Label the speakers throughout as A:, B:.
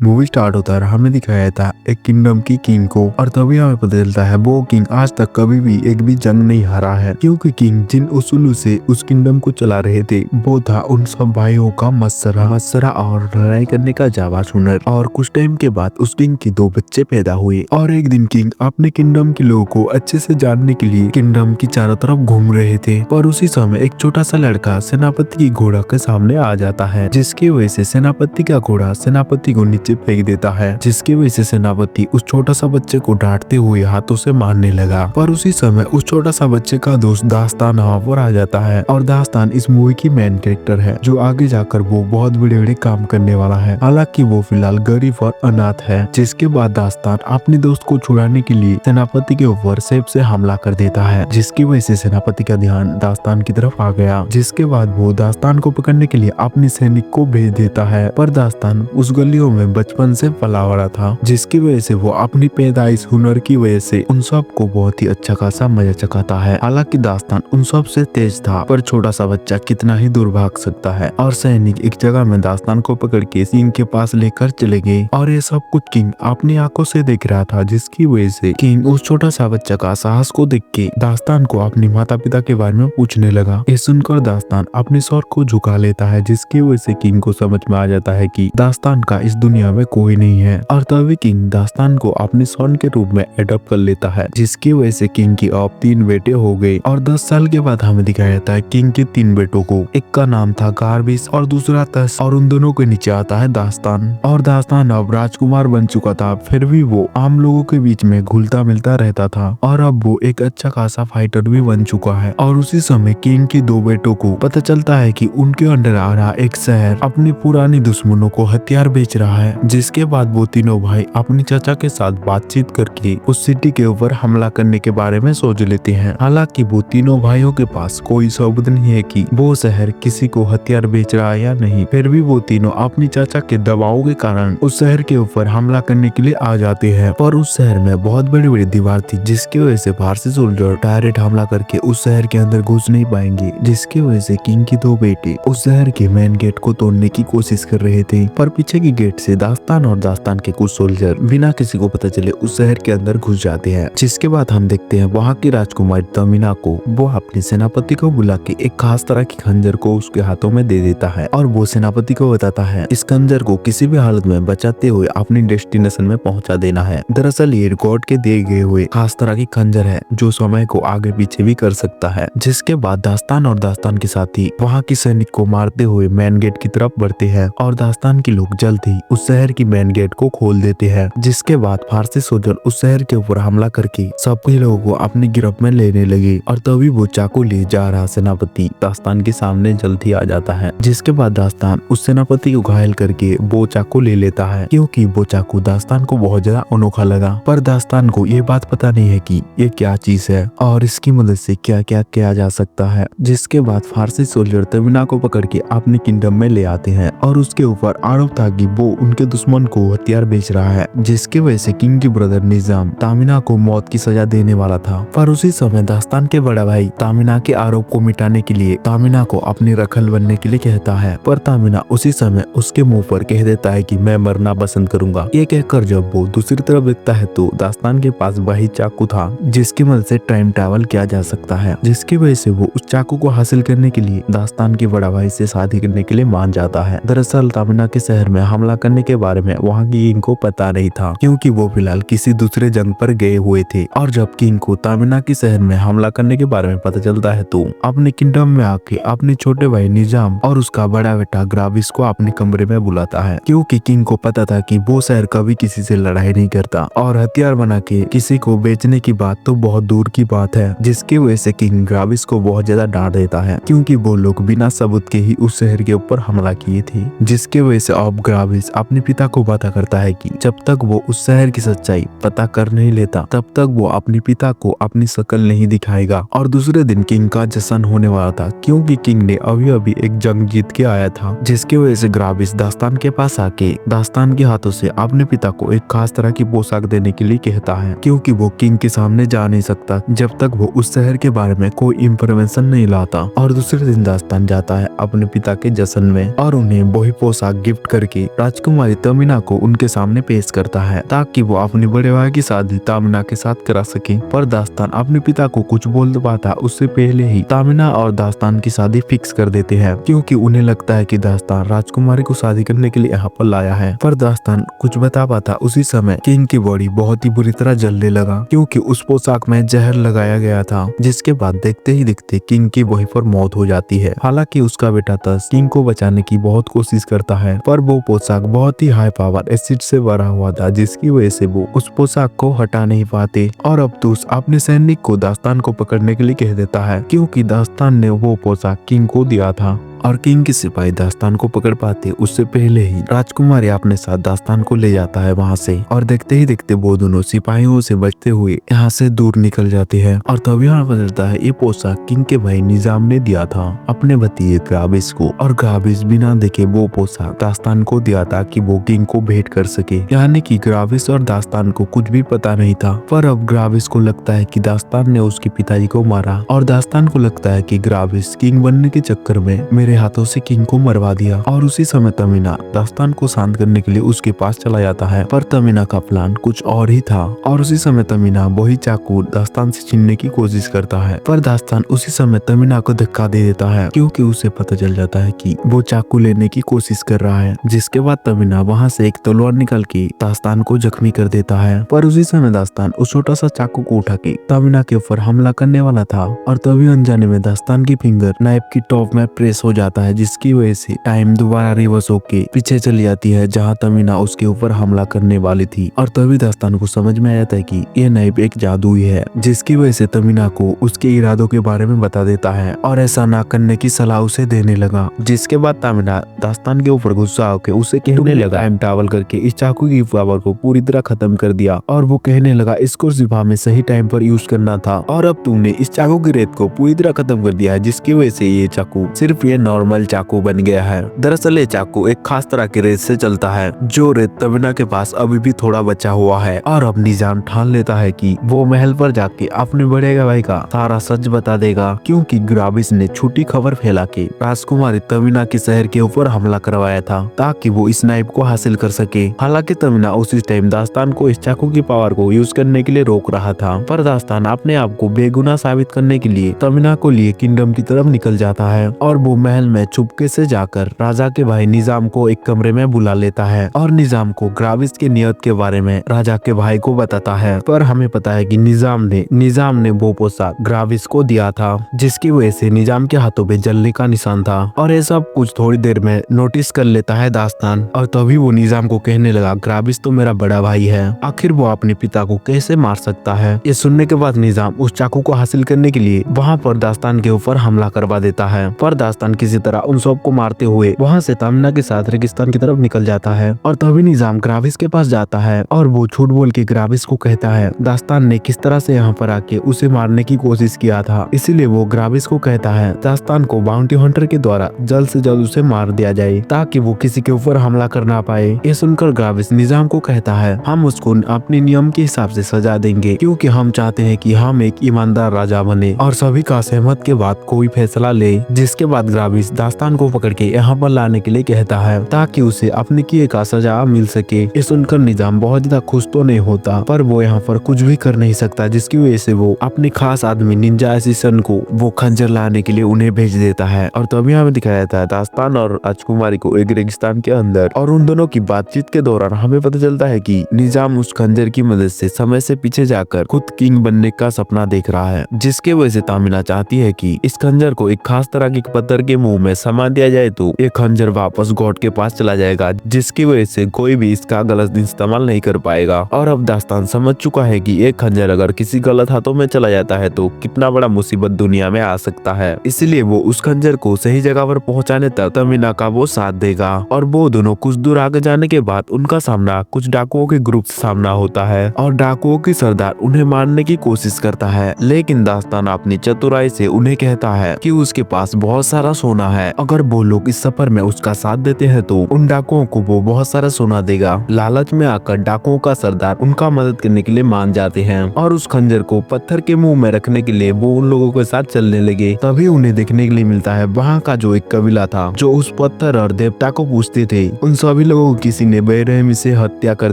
A: Movie start होता है, हमें दिखाया था एक किंगडम की किंग को, और तभी हमें पता चलता है वो किंग आज तक कभी भी एक भी जंग नहीं हारा है, क्योंकि किंग जिन उसूलों से उस किंगडम को चला रहे थे वो था उन सब भाइयों का मत्सरा और लड़ाई करने का जाबाज हुनर। और कुछ टाइम के बाद उस किंग के दो बच्चे पैदा हुए, और एक दिन किंग अपने किंगडम के लोगों को अच्छे से जानने के लिए किंगडम की चारों तरफ घूम रहे थे। पर उसी समय एक छोटा सा लड़का सेनापति की घोड़ा के सामने आ जाता है, जिसकी वजह से सेनापति का घोड़ा सेनापति को नीचे फेंक देता है, जिसकी वजह से सेनापति उस छोटा सा बच्चे को डांटते हुए हाथों से मारने लगा। पर उसी समय उस छोटा सा बच्चे का दोस्त दास्तान वहाँ पर आ जाता है, और दास्तान इस मूवी की मेन कैरेक्टर है, जो आगे जाकर वो बहुत बड़े बड़े काम करने वाला है। हालांकि वो फिलहाल गरीब और अनाथ है। जिसके बाद दास्तान अपने दोस्त को छुड़ाने के लिए सेनापति के ऊपर सेब से हमला कर देता है, जिसकी वजह से सेनापति का ध्यान दास्तान की तरफ आ गया। जिसके बाद वो दास्तान को पकड़ने के लिए अपने सैनिक को भेज देता है। पर दास्तान उस गलियों में बचपन से पला बड़ा था, जिसकी वजह से वो अपनी पैदाइश हुनर की वजह से उन सब को बहुत ही अच्छा खासा मजा चखाता है। हालांकि दास्तान उन सब से तेज था, पर छोटा सा बच्चा कितना ही दूर भाग सकता है। और सैनिक एक जगह में दास्तान को पकड़ के किंग के पास लेकर चले गए, और ये सब कुछ किंग अपनी आंखों से देख रहा था, जिसकी वजह से किंग उस छोटा सा बच्चा का साहस को देख के दास्तान को अपने माता पिता के बारे में पूछने लगा। ये सुनकर दास्तान अपने सर को झुका लेता है, जिसकी वजह से किंग को समझ में आ जाता है कि दास्तान का इस दुनिया में कोई नहीं है। और तभी किंग दास्तान को अपने सन के रूप में एडॉप्ट कर लेता है, जिसकी वजह से किंग की अब 3 बेटे हो गए। और 10 साल के बाद हमें दिखाया जाता है किंग के 3 बेटों को। एक का नाम था गार्बिस और दूसरा तस, और उन दोनों के नीचे आता है दास्तान। और दास्तान अब राजकुमार बन चुका था, फिर भी वो आम लोगों के बीच में घुलता मिलता रहता था, और अब वो एक अच्छा खासा फाइटर भी बन चुका है। और उसी समय किंग के 2 बेटों को पता चलता है कि उनके अंडर आ रहा एक शहर अपने पुराने दुश्मनों को हथियार बेच रहा है। जिसके बाद वो तीनों भाई अपने चाचा के साथ बातचीत करके उस सिटी के ऊपर हमला करने के बारे में सोच लेते हैं। हालांकि वो तीनों भाइयों के पास कोई सबूत नहीं है कि वो शहर किसी को हथियार बेच रहा है या नहीं, फिर भी वो तीनों अपनी चाचा के दबाव के कारण उस शहर के ऊपर हमला करने के लिए आ जाते हैं। पर उस शहर में बहुत बड़ी बड़ी दीवार थी, जिसकी वजह से बाहर से सोल्जर डायरेक्ट हमला करके उस शहर के अंदर घुस नहीं पाएंगे। जिसकी वजह से किंग की 2 बेटे उस शहर के मेन गेट को तोड़ने की कोशिश कर रहे थे, पर पीछे की गेट से दास्तान और दास्तान के कुछ सोल्जर बिना किसी को पता चले उस शहर के अंदर घुस जाते हैं। जिसके बाद हम देखते हैं वहाँ की राजकुमारी तमीना को, वो अपने सेनापति को बुला के एक खास तरह की खंजर को उसके हाथों में दे देता है, और वो सेनापति को बताता है इस खंजर को किसी भी हालत में बचाते हुए अपनी डेस्टिनेशन में पहुंचा देना है। दरअसल ये गॉड के दिए गए हुए खास तरह की खंजर है, जो समय को आगे पीछे भी कर सकता है। जिसके बाद दास्तान और दास्तान के साथी वहाँ की सैनिक को मारते हुए मेन गेट की तरफ बढ़ते हैं, और दास्तान के लोग जल्द ही उस शहर की मेन गेट को खोल देते हैं। जिसके बाद फारसी सोल्जर उस शहर के ऊपर हमला करके सभी लोगों को अपनी गिरफ्त में लेने लगे, और तभी वो चाकू ले जा रहा सेनापति दास्तान के सामने जल्द ही आ जाता है। जिसके बाद दास्तान उस सेनापति को घायल करके वो चाकू ले लेता है, क्योंकि वो चाकू दास्तान को बहुत ज्यादा अनोखा लगा। पर दास्तान को ये बात पता नहीं है कि ये क्या चीज है और इसकी मदद से क्या क्या किया जा सकता है। जिसके बाद फारसी सोल्जर तमीना को पकड़ के अपने किंगडम में ले आते हैं, और उसके ऊपर आरोप था कि वो उनके दुश्मन को हथियार बेच रहा है, जिसकी वजह से किंग की ब्रदर निजाम तामिना को मौत की सजा देने वाला था। पर उसी समय दास्तान के बड़ा भाई तामिना के आरोप को मिटाने के लिए तामिना को अपनी रखल बनने के लिए कहता है, पर तामिना उसी समय उसके मुंह पर कह देता है कि मैं मरना पसंद करूंगा। ये कहकर जब वो दूसरी तरफ देखता है तो दास्तान के पास वही चाकू था, जिसकी मदद से टाइम ट्रैवल किया जा सकता है। जिसकी वजह से वो उस चाकू को हासिल करने के लिए दास्तान के बड़ा भाई से शादी करने के लिए मान जाता है। दरअसल तामिना के शहर में हमला करने के बारे में वहाँ की किंग को पता नहीं था, क्योंकि वो फिलहाल किसी दूसरे जंग पर गए हुए थे। और जब किंग को तामिना के शहर में हमला करने के बारे में पता चलता है तो अपने किंगडम में आके अपने छोटे भाई निजाम और उसका बड़ा बेटा ग्राविस को अपने कमरे में बुलाता है, क्योंकि किंग को पता था कि वो शहर कभी किसी से लड़ाई नहीं करता, और हथियार बना के किसी को बेचने की बात तो बहुत दूर की बात है। जिसकी वजह से किंग ग्राविस को बहुत ज्यादा डांट देता है, क्योंकि वो लोग बिना सबूत के ही उस शहर के ऊपर हमला किए थे। जिसके वजह से अब ग्राविस अपने पिता को पता करता है कि जब तक वो उस शहर की सच्चाई पता कर नहीं लेता तब तक वो अपने पिता को अपनी शक्ल नहीं दिखाएगा। और दूसरे दिन किंग का जश्न होने वाला था क्योंकि किंग ने अभी अभी एक जंग जीत के आया था, जिसकी वजह से ग्राविस दास्तान के पास आके दास्तान के हाथों से अपने पिता को एक खास तरह की पोशाक देने के लिए कहता है, क्योंकि वो किंग के सामने जा नहीं सकता जब तक वो उस शहर के बारे में कोई इंफॉर्मेशन नहीं लाता। और दूसरे दिन दास्तान जाता है अपने पिता के जश्न में और उन्हें वही पोशाक गिफ्ट करके राजकुमारी तमीना को उनके सामने पेश करता है ताकि वो अपने बड़े भाई की शादी तामिना के साथ करा सके। पर दास्तान अपने पिता को कुछ बोल पाता उससे पहले ही तामिना और दास्तान की शादी फिक्स कर देते हैं, क्योंकि उन्हें लगता है कि दास्तान राजकुमारी को शादी करने के लिए यहाँ पर लाया है। पर दास्तान कुछ बता पाता उसी समय किंग की बॉडी बहुत ही बुरी तरह जलने लगा क्योंकि उस पोशाक में जहर लगाया गया था, जिसके बाद देखते ही देखते किंग की वहीं पर मौत हो जाती है। हालांकि उसका बेटा तस किंग को बचाने की बहुत कोशिश करता है, पर वो पोशाक बहुत ही हाई पावर एसिड से भरा हुआ था, जिसकी वजह से वो उस पोशाक को हटा नहीं पाते। और अब तुस अपने सैनिक को दास्तान को पकड़ने के लिए कह देता है क्योंकि दास्तान ने वो पोशाक किंग को दिया था। और किंग के सिपाही दास्तान को पकड़ पाते उससे पहले ही राजकुमारी अपने साथ दास्तान को ले जाता है वहाँ से। और देखते ही देखते वो दोनों सिपाहियों से बचते हुए यहाँ से दूर निकल जाते हैं। और तभी यहाँ बदलता है ये पोशाक किंग के भाई निजाम ने दिया था अपने भतीजे ग्राविस को, और ग्राविस बिना देखे वो पोशाक दास्तान को दिया ताकि वो किंग को भेंट कर सके। यानी कि ग्राविस और दास्तान को कुछ भी पता नहीं था। पर अब ग्राविस को लगता है कि दास्तान ने उसके पिताजी को मारा, और दास्तान को लगता है कि ग्राविस किंग बनने के चक्कर में मेरे हाथों से किंग को मरवा दिया। और उसी समय तमीना दास्तान को शांत करने के लिए उसके पास चला जाता है, पर तमीना का प्लान कुछ और ही था। और उसी समय तमीना वही चाकू दास्तान से छीनने की कोशिश करता है, पर दास्तान उसी समय तमीना को धक्का दे देता है क्योंकि उसे पता चल जाता है कि वो चाकू लेने की कोशिश कर रहा है। जिसके बाद तमीना वहाँ से एक तलवार निकाल के दास्तान को जख्मी कर देता है। पर उसी समय दास्तान उस छोटा सा चाकू को उठा के तमीना के ऊपर हमला करने वाला था, और तभी अनजाने में दास्तान की फिंगर नाइफ की टॉप में प्रेस हो जाता है, जिसकी वजह से टाइम दोबारा रिवर्स होके पीछे चली जाती है जहां तमीना उसके ऊपर हमला करने वाली थी। और तभी दास्तान को समझ में आया था कि ये नाइफ एक जादुई है, जिसकी वजह से तमीना को उसके इरादों के बारे में बता देता है और ऐसा ना करने की सलाह उसे देने लगा। जिसके बाद तमीना दास्तान के ऊपर गुस्सा होकर उसे कहने लगा टाइम ट्रैवल करके इस चाकू की पावर को पूरी तरह खत्म कर दिया। और वो कहने लगा इसको सिर्फ हमें सही टाइम पर यूज करना था, और अब तुमने इस चाकू की रेत को पूरी तरह खत्म कर दिया है, जिसकी वजह से ये चाकू सिर्फ ये नॉर्मल चाकू बन गया है। दरअसल ये चाकू एक खास तरह की रेत से चलता है, जो रेत तमीना के पास अभी भी थोड़ा बचा हुआ है। और अब निजाम ठान लेता है कि वो महल पर जाके अपने बड़े भाई का सारा सच बता देगा, क्योंकि ग्राविस ने झूठी खबर फैला के राजकुमारी तमीना के शहर के ऊपर हमला करवाया था ताकि वो इस नाइफ को हासिल कर सके। हालांकि तमीना उसी टाइम दास्तान को इस चाकू की पावर को यूज करने के लिए रोक रहा था, पर दास्तान अपने आप को बेगुनाह साबित करने के लिए तमीना को लिए किंगडम की तरफ निकल जाता है। और वो महल में चुपके से जाकर राजा के भाई निजाम को एक कमरे में बुला लेता है और निजाम को ग्राविस के नियत के बारे में राजा के भाई को बताता है। पर हमें पता है कि निजाम ने वो पोशाक ग्राविस को दिया था, जिसकी वजह से निजाम के हाथों पे जलने का निशान था। और ये सब कुछ थोड़ी देर में नोटिस कर लेता है दास्तान, और तभी वो निजाम को कहने लगा ग्राविस तो मेरा बड़ा भाई है, आखिर वो अपने पिता को कैसे मार सकता है। ये सुनने के बाद निजाम उस चाकू को हासिल करने के लिए वहाँ पर दास्तान के ऊपर हमला करवा देता है। पर दास्तान किसी तरह उन सबको मारते हुए वहाँ से तमन्ना के साथ रेगिस्तान की तरफ निकल जाता है। और तभी निजाम ग्राविस के पास जाता है और वो झूठ बोल के ग्राविस को कहता है दास्तान ने किस तरह से यहाँ पर आके उसे मारने की कोशिश किया था, इसीलिए वो ग्राविस को कहता है दास्तान को बाउंटी हंटर के द्वारा जल्द से जल्द उसे मार दिया जाए ताकि वो किसी के ऊपर हमला कर ना पाए। ये सुनकर ग्राविस निजाम को कहता है हम उसको अपने नियम के हिसाब से सजा देंगे, क्योंकि हम चाहते हैं कि हम एक ईमानदार राजा बने और सभी का सहमत के बाद कोई फैसला ले। जिसके बाद ग्राविस दास्तान को पकड़ के यहाँ पर लाने के लिए कहता है ताकि उसे अपने किए का सजा मिल सके। ये सुनकर निजाम बहुत ज्यादा खुश तो नहीं होता, पर वो यहाँ पर कुछ भी कर नहीं सकता, जिसकी वजह से वो अपने खास आदमी निंजा एसिसन को वो खंजर लाने के लिए उन्हें भेज देता है। और तभी हमें दिखाया जाता है दास्तान और राजकुमारी को एक रेगिस्तान के अंदर, और उन दोनों की बातचीत के दौरान हमें पता चलता है कि निजाम उस खंजर की मदद से समय से पीछे जाकर खुद किंग बनने का सपना देख रहा है, जिसके वजह से तामिना चाहती है कि इस खंजर को एक खास तरह के पत्थर के मुंह में समा दिया जाए तो ये खंजर वापस गॉड के पास चला जाएगा, जिसकी वजह से कोई भी इसका गलत इस्तेमाल नहीं कर पाएगा। और अब दास्तान समझ चुका है कि ये खंजर अगर किसी गलत हाथों में चला जाता है तो कितना बड़ा मुसीबत दुनिया में आ सकता है। इसलिए वो उस खंजर को सही जगह पर पहुंचाने तक तमीना का वो साथ देगा। और वो दोनों कुछ दूर आगे जाने के बाद उनका सामना कुछ डाकुओं के ग्रुप से सामना होता है और डाकुओं की सरदार उन्हें मारने की कोशिश करता है, लेकिन दास्तान अपनी चतुराई से उन्हें कहता है कि उसके पास बहुत सारा सोना है। अगर वो लोग इस सफर में उसका साथ देते हैं तो उन डाकुओं को वो बहुत सारा सोना देगा। लालच में आकर डाकुओं का सरदार उनका मदद करने के लिए मान जाते हैं और उस खंजर को पत्थर के मुंह में रखने के लिए वो उन लोगों के साथ चलने लगे। तभी उन्हें देखने के लिए मिलता है वहाँ का जो एक कबीला था जो उस पत्थर और देवता को पूछते थे। उन सभी लोगों को किसी ने बेरहमी से हत्या कर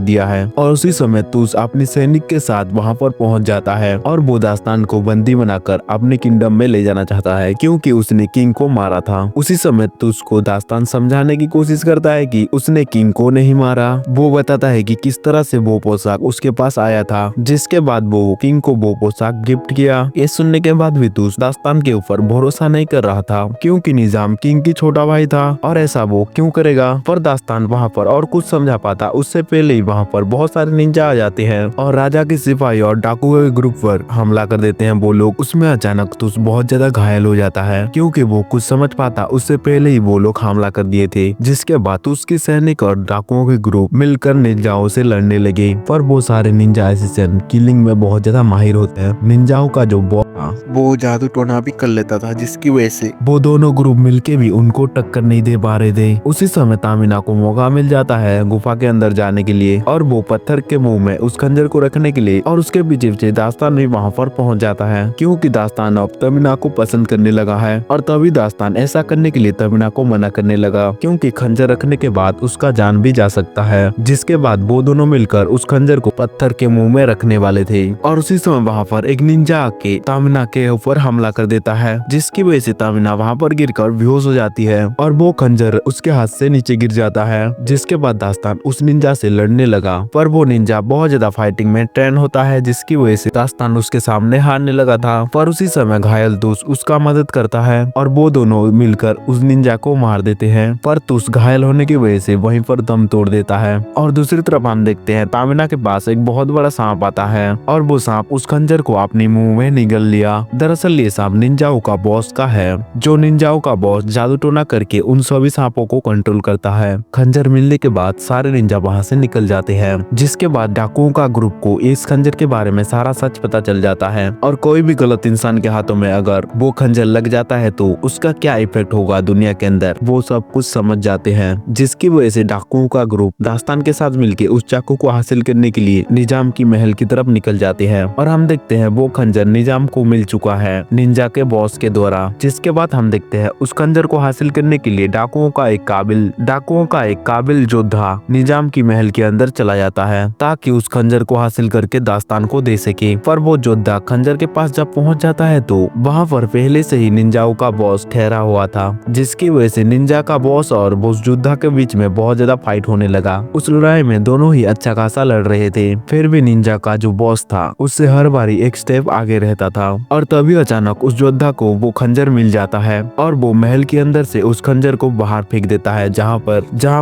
A: दिया है और उसी समय तुस अपने सैनिक के साथ वहाँ पर पहुँच जाता है और वो दास्तान को बंदी बनाकर अपने किंगडम में ले जाना चाहता है, क्योंकि उसने किंग को मारा था। उसी समय तुस को दास्तान समझाने की कोशिश करता है कि उसने किंग को नहीं मारा। वो बताता है कि किस तरह से वो पोशाक उसके पास आया था, जिसके बाद वो किंग को वो पोशाक गिफ्ट किया। ये सुनने के बाद भी तुस दास्तान के ऊपर भरोसा नहीं कर रहा था, क्योंकि निजाम किंग की छोटा भाई था और ऐसा वो क्यों करेगा। पर दास्तान वहाँ पर और कुछ समझा पाता उससे पहले ही वहाँ पर बहुत सारे निंजा आ जाते हैं और राजा के सिपाही और डाकुओं के ग्रुप पर हमला कर देते हैं वो लोग। उसमें अचानक तुस बहुत ज्यादा घायल हो जाता है, क्योंकि वो कुछ समझ पाता उससे पहले ही वो लोग हमला कर दिए थे। जिसके बाद उसके सैनिक और डाकुओं के ग्रुप मिलकर निंजाओं से लड़ने लगे। पर वो सारे निंजा असिस्टेंट किलिंग में बहुत ज्यादा माहिर होते हैं। निंजाओं का जो बॉस वो जादू टोना भी कर लेता था, जिसकी वजह से वो दोनों ग्रुप मिलके भी उनको टक्कर नहीं दे पा रहे थे। उसी समय तामिना को मौका मिल जाता है गुफा के अंदर जाने के लिए और वो पत्थर के मुंह में उस खंजर को रखने के लिए और उसके पीछे पीछे दास्तान भी वहाँ पर पहुँच जाता है, क्योंकि दास्तान अब तमीना को पसंद करने लगा है। और तभी दास्तान ऐसा करने के लिए तमीना को मना करने लगा, क्योंकि खंजर रखने के बाद उसका जान भी जा सकता है। जिसके बाद वो दोनों मिलकर उस खंजर को पत्थर के मुंह में रखने वाले थे और उसी समय वहाँ पर एक निंजा आके तामिना के ऊपर हमला कर देता है, जिसकी वजह से तामिना वहाँ पर गिरकर बेहोश हो जाती है और वो खंजर उसके हाथ से नीचे गिर जाता है। जिसके बाद दास्तान उस निंजा से लड़ने लगा, पर वो निंजा बहुत ज्यादा फाइटिंग में ट्रेन होता है, जिसकी वजह से दास्तान उसके सामने हारने लगा था। पर उसी समय घायल तुस उसका मदद करता है और वो दोनों मिलकर उस निंजा को मार देते हैं। पर तुस घायल होने की वजह से वहीं पर दम तोड़ देता है। और दूसरी तरफ हम देखते हैं तामिना के पास एक बहुत बड़ा सांप आता है और वो सांप उस खंजर को अपने मुंह में निगल लिया। दरअसल ये सांप निंजाओं का बॉस का है, जो निंजाओं का बॉस जादू टोना करके उन सभी सांपों को कंट्रोल करता है। खंजर मिलने के बाद सारे निंजा वहाँ से निकल जाते हैं। जिसके बाद डाकुओं का ग्रुप को इस खंजर के बारे में सारा सच पता चल जाता है और कोई भी गलत इंसान के हाथों में अगर वो खंजर लग जाता है तो उसका क्या इफेक्ट होगा दुनिया के अंदर, वो सब कुछ समझ जाते हैं। जिसकी वजह से डाकुओं का ग्रुप दास्तान के साथ मिलकर उस चाकू को हासिल करने के लिए निजाम की महल की तरफ निकल जाते हैं और हम देखते हैं वो खंजर निजाम को मिल चुका है निंजा के बॉस के द्वारा। जिसके बाद हम देखते हैं उस खंजर को हासिल करने के लिए डाकुओं का एक काबिल योद्धा निजाम की महल के अंदर चला जाता है ताकि उस खंजर को हासिल करके दास्तान को दे सके। पर वो योद्धा खंजर के पास जब पहुंच जाता है तो वहाँ पर पहले से ही निंजाओं का बॉस ठहरा हुआ था, जिसकी वजह से निंजा का बॉस और उस योद्धा के बीच में बहुत ज्यादा फाइट होने लगा। उस लड़ाई में दोनों ही अच्छा खासा लड़ रहे थे, फिर भी निंजा का जो बॉस था उससे हर बारी एक स्टेप आगे रहता था। और तभी अचानक उस योद्धा को वो खंजर मिल जाता है और वो महल के अंदर से उस खंजर को बाहर फेंक देता है, जहाँ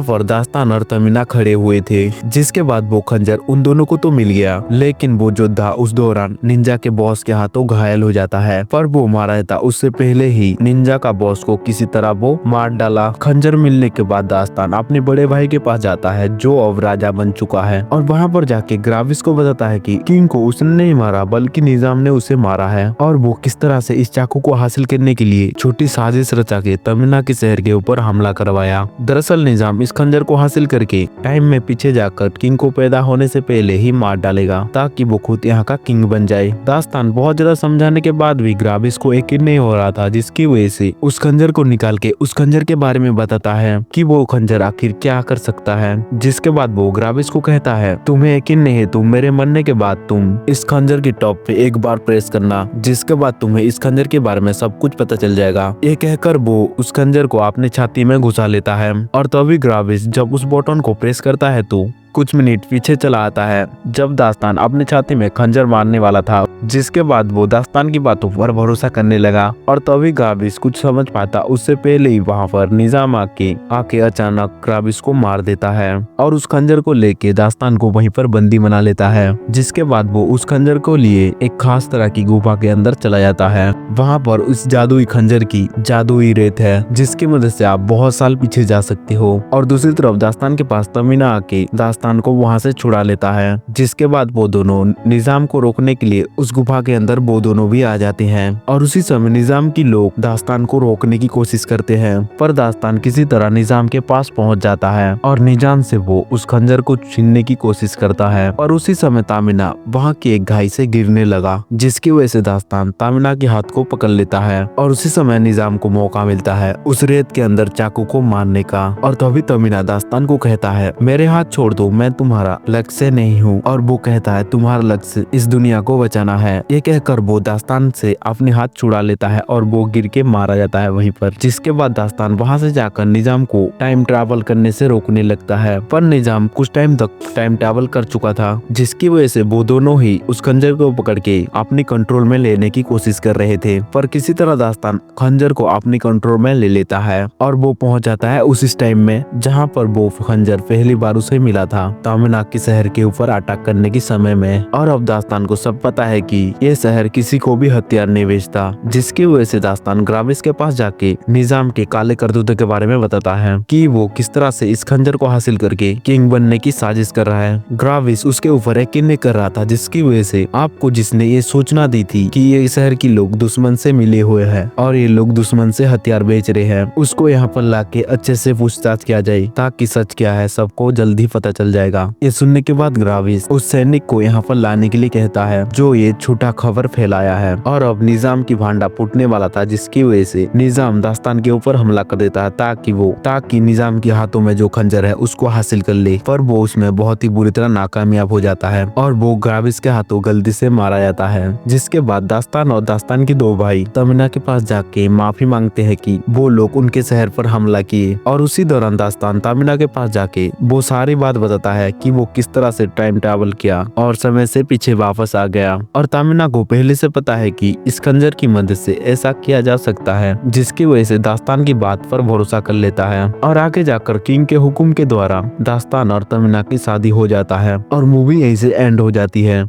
A: पर दास्तान और तमीना खड़े हुए थे। जिसके बाद वो खंजर उन दोनों को तो मिल गया, लेकिन वो योद्धा उस दौरान निंजा के बॉस के हाथों घायल हो जाता है। पर वो मारा जाता उससे पहले ही निंजा का बॉस को किसी तरह वो मार डाला। खंजर मिलने के बाद दास्तान अपने बड़े भाई के पास जाता है जो अब राजा बन चुका है और वहाँ पर जाके ग्राविस को बताता है कि किंग को उसने नहीं मारा बल्कि निजाम ने उसे मारा है और वो किस तरह से इस चाकू को हासिल करने के लिए छोटी साजिश रचा के तमीना के शहर के ऊपर हमला करवाया। दरअसल निजाम इस खंजर को हासिल करके टाइम में पीछे जाकर किंग को पैदा होने से पहले ही मार डालेगा ताकि वो खुद यहाँ का किंग बन जाए। दास्तान बहुत ज्यादा समझाने के बाद भी ग्राविस को यकीन नहीं हो रहा था, जिसकी वजह से उस खंजर को निकाल के उस खंजर के बारे में बताता है कि वो खंजर आखिर क्या कर सकता है। जिसके बाद वो ग्राविस को कहता है तुम्हें यकीन नहीं है, तुम मेरे मरने के बाद तुम इस खंजर की टॉप पे एक बार प्रेस करना, जिसके बाद तुम्हें इस खंजर के बारे में सब कुछ पता चल जाएगा। ये कहकर वो उस खंजर को अपने छाती में घुसा लेता है और तभी ग्राविस जब उस बटन को प्रेस करता है तो कुछ मिनट पीछे चला आता है जब दास्तान अपने छाती में खंजर मारने वाला था, जिसके बाद वो दास्तान की बातों पर भरोसा करने लगा। और तभी ग्राविस कुछ समझ पाता उससे पहले ही वहाँ पर निजाम आके अचानक ग्राविस को मार देता है और उस खंजर को लेके दास्तान को वहीं पर बंदी बना लेता है। जिसके बाद वो उस खंजर को लिए एक खास तरह की गुफा के अंदर चला जाता है। वहाँ पर उस जादुई खंजर की जादुई रेत है जिसकी मदद से आप बहुत साल पीछे जा सकते हो। और दूसरी तरफ दास्तान के पास तमीना आके दास्तान को वहाँ से छुड़ा लेता है। जिसके बाद वो दोनों निजाम को रोकने के लिए उस गुफा के अंदर वो दोनों भी आ जाते हैं। और उसी समय निजाम की लोग दास्तान को रोकने की कोशिश करते हैं, पर दास्तान किसी तरह निजाम के पास पहुंच जाता है और निजाम से वो उस खंजर को छीनने की कोशिश करता है। और उसी समय तामिना वहाँ की एक घाई से गिरने लगा, जिसकी वजह से दास्तान तामिना के हाथ को पकड़ लेता है। और उसी समय निजाम को मौका मिलता है उस रेत के अंदर चाकू को मारने का। और तभी तामिना दास्तान को कहता है, मेरे हाथ छोड़ दो, मैं तुम्हारा लक्ष्य नहीं हूँ। और वो कहता है, तुम्हारा लक्ष्य इस दुनिया को बचाना है। ये कहकर वो दास्तान से अपने हाथ छुड़ा लेता है और वो गिर के मारा जाता है वहीं पर। जिसके बाद दास्तान वहाँ से जाकर निजाम को टाइम ट्रैवल करने से रोकने लगता है, पर निजाम कुछ टाइम तक टाइम ट्रैवल कर चुका था, जिसकी वजह से वो दोनों ही उस खंजर को पकड़ के अपने कंट्रोल में लेने की कोशिश कर रहे थे। पर किसी तरह दास्तान खंजर को अपने कंट्रोल में ले लेता है और वो पहुंच जाता है उस टाइम में जहाँ पर वो खंजर पहली बार उसे मिला था, तामिना के शहर के ऊपर अटैक करने के समय में। और अब दास्तान को सब पता है कि ये शहर किसी को भी हथियार नहीं बेचता, जिसकी वजह से दास्तान ग्राविस के पास जाके निजाम के काले करतूतों के बारे में बताता है कि वो किस तरह से इस खंजर को हासिल करके किंग बनने की साजिश कर रहा है। ग्राविस उसके ऊपर यकीन नहीं कर रहा था, जिसकी वजह से आपको जिसने ये सूचना दी थी कि ये शहर के लोग दुश्मन से मिले हुए हैं और ये लोग दुश्मन से हथियार बेच रहे हैं, उसको यहाँ पर लाके अच्छे से पूछताछ किया जाए ताकि सच क्या है सबको जल्दी पता चल जाएगा। ये सुनने के बाद ग्राविस उस सैनिक को यहाँ पर लाने के लिए कहता है जो ये झूठा खबर फैलाया है। और अब निजाम की भांडा फूटने वाला था, जिसकी वजह से निजाम दास्तान के ऊपर हमला कर देता है ताकि निजाम के हाथों में जो खंजर है उसको हासिल कर ले। पर वो उसमें बहुत ही बुरी तरह नाकामयाब हो जाता है और वो ग्राविस के हाथों गलती से मारा जाता है। जिसके बाद दास्तान और दास्तान के दो भाई तमीना के पास जाके माफी मांगते हैं कि वो लोग उनके शहर पर हमला किए। और उसी दौरान दास्तान तमीना के पास जाके वो सारी बात बताता है कि वो किस तरह से टाइम ट्रैवल किया और समय से पीछे वापस आ गया। और तमीना को पहले से पता है कि इस खंजर की मदद से ऐसा किया जा सकता है, जिसकी वजह से दास्तान की बात पर भरोसा कर लेता है। और आगे जाकर किंग के हुक्म के द्वारा दास्तान और तमीना की शादी हो जाता है और मूवी यहीं से एंड हो जाती है।